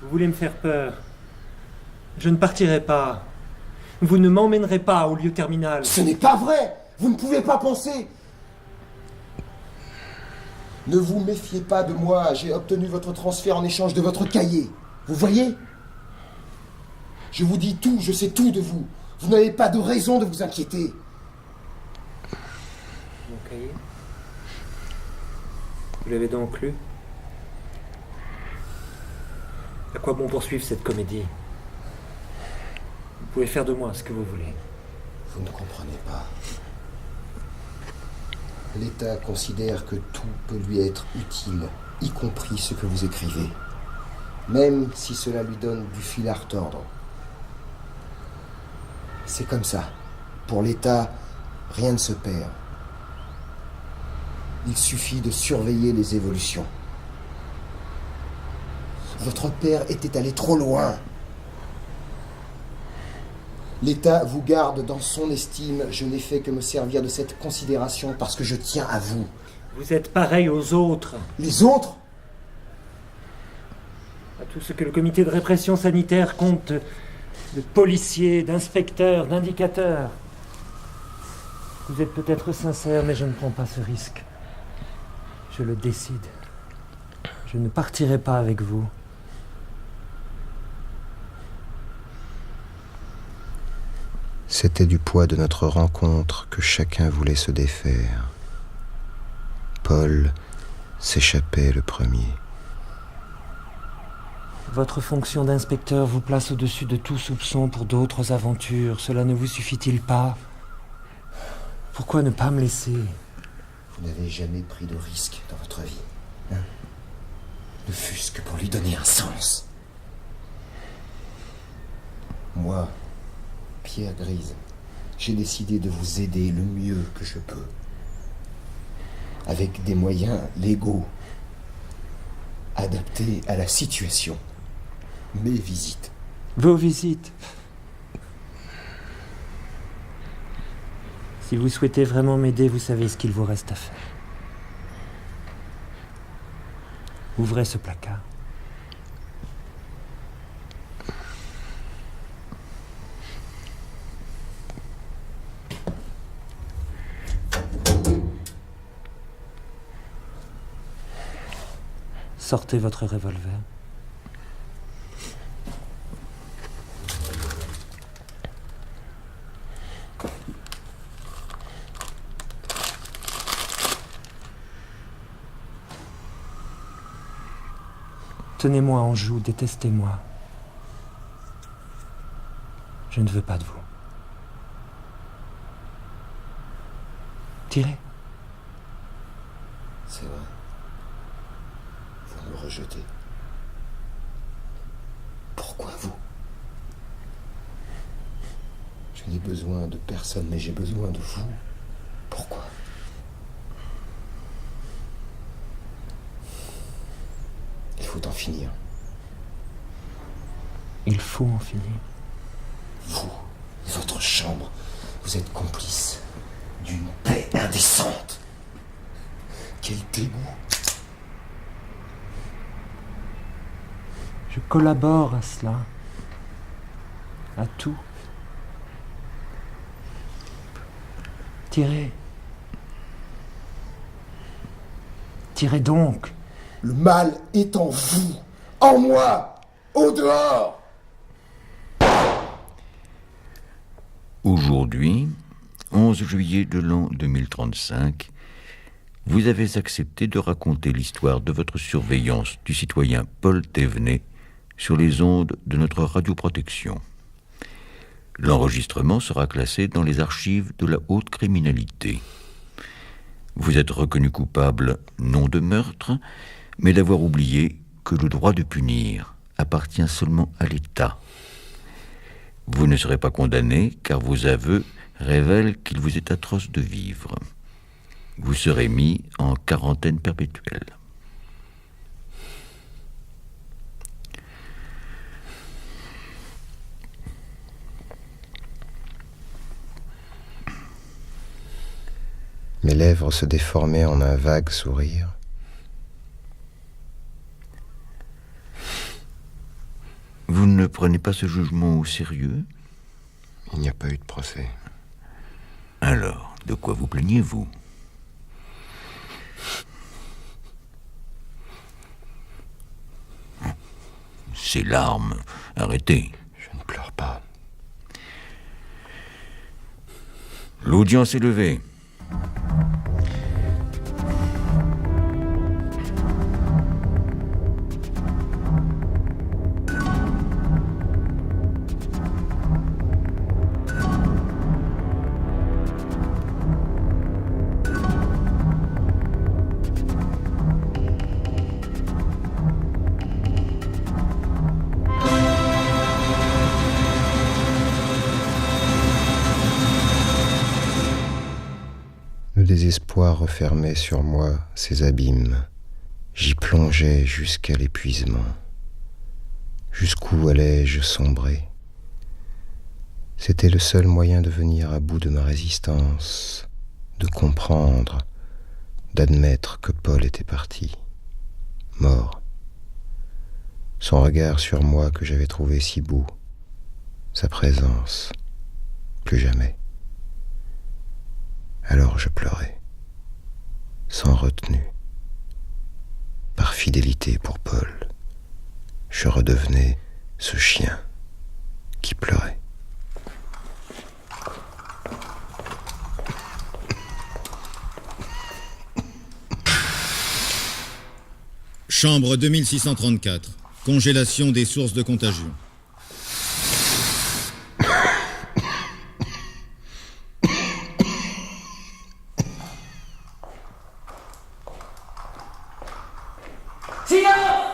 Speaker 6: Vous voulez me faire peur? Je ne partirai pas. Vous ne m'emmènerez pas au lieu terminal.
Speaker 7: Ce n'est pas vrai! Vous ne pouvez pas penser! Ne vous méfiez pas de moi, j'ai obtenu votre transfert en échange de votre cahier. Vous voyez? Je vous dis tout, je sais tout de vous. Vous n'avez pas de raison de vous inquiéter.
Speaker 6: Mon cahier? Vous l'avez donc lu? À quoi bon poursuivre cette comédie? Vous pouvez faire de moi ce que vous voulez.
Speaker 7: Vous ne comprenez pas. L'État considère que tout peut lui être utile, y compris ce que vous écrivez, même si cela lui donne du fil à retordre. C'est comme ça. Pour l'État, rien ne se perd. Il suffit de surveiller les évolutions. Votre père était allé trop loin. L'État vous garde dans son estime. Je n'ai fait que me servir de cette considération parce que je tiens à vous.
Speaker 6: Vous êtes pareil aux autres.
Speaker 7: Les autres?
Speaker 6: À tout ce que le comité de répression sanitaire compte de policiers, d'inspecteurs, d'indicateurs. Vous êtes peut-être sincère, mais je ne prends pas ce risque. Je le décide. Je ne partirai pas avec vous.
Speaker 1: C'était du poids de notre rencontre que chacun voulait se défaire. Paul s'échappait le premier.
Speaker 6: Votre fonction d'inspecteur vous place au-dessus de tout soupçon pour d'autres aventures. Cela ne vous suffit-il pas? Pourquoi ne pas me laisser?
Speaker 7: Vous n'avez jamais pris de risque dans votre vie, hein? Ne fût-ce que pour lui donner un sens. Moi, Pierre Grise, j'ai décidé de vous aider le mieux que je peux. Avec des moyens légaux, adaptés à la situation. Mes visites.
Speaker 6: Vos visites? Si vous souhaitez vraiment m'aider, vous savez ce qu'il vous reste à faire. Ouvrez ce placard. Sortez votre revolver. Tenez-moi en joue, détestez-moi. Je ne veux pas de vous. Tirez.
Speaker 7: C'est vrai. Vous me rejetez. Pourquoi vous? Je n'ai besoin de personne, mais j'ai besoin de vous. Pourquoi? Il faut en finir.
Speaker 6: Il faut en finir.
Speaker 7: Vous, votre chambre, vous êtes complice d'une paix indécente. Quel dégoût.
Speaker 6: Je
Speaker 11: Je collabore à cela. À tout. Tirez. Tirez donc.
Speaker 7: Le mal est en vous, en moi, au dehors.
Speaker 5: Aujourd'hui, 11 juillet de l'an 2035, vous avez accepté de raconter l'histoire de votre surveillance du citoyen Paul Thévenet sur les ondes de notre radioprotection. L'enregistrement sera classé dans les archives de la haute criminalité. Vous êtes reconnu coupable non de meurtre, mais d'avoir oublié que le droit de punir appartient seulement à l'État. Vous ne serez pas condamné car vos aveux révèlent qu'il vous est atroce de vivre. Vous serez mis en quarantaine perpétuelle.
Speaker 1: Mes lèvres se déformaient en un vague sourire.
Speaker 5: Vous ne prenez pas ce jugement au sérieux ?
Speaker 1: Il n'y a pas eu de procès.
Speaker 5: Alors, de quoi vous plaignez-vous ? Ces larmes, arrêtez.
Speaker 1: Je ne pleure pas.
Speaker 5: L'audience est levée.
Speaker 1: Le désespoir refermait sur moi ses abîmes. J'y plongeais jusqu'à l'épuisement. Jusqu'où allais-je sombrer ? C'était le seul moyen de venir à bout de ma résistance, de comprendre, d'admettre que Paul était parti, mort. Son regard sur moi que j'avais trouvé si beau, sa présence, plus jamais. Alors je pleurais, sans retenue. Par fidélité pour Paul, je redevenais ce chien qui pleurait.
Speaker 13: Chambre 2634. Congélation des sources de contagion.
Speaker 14: Silence!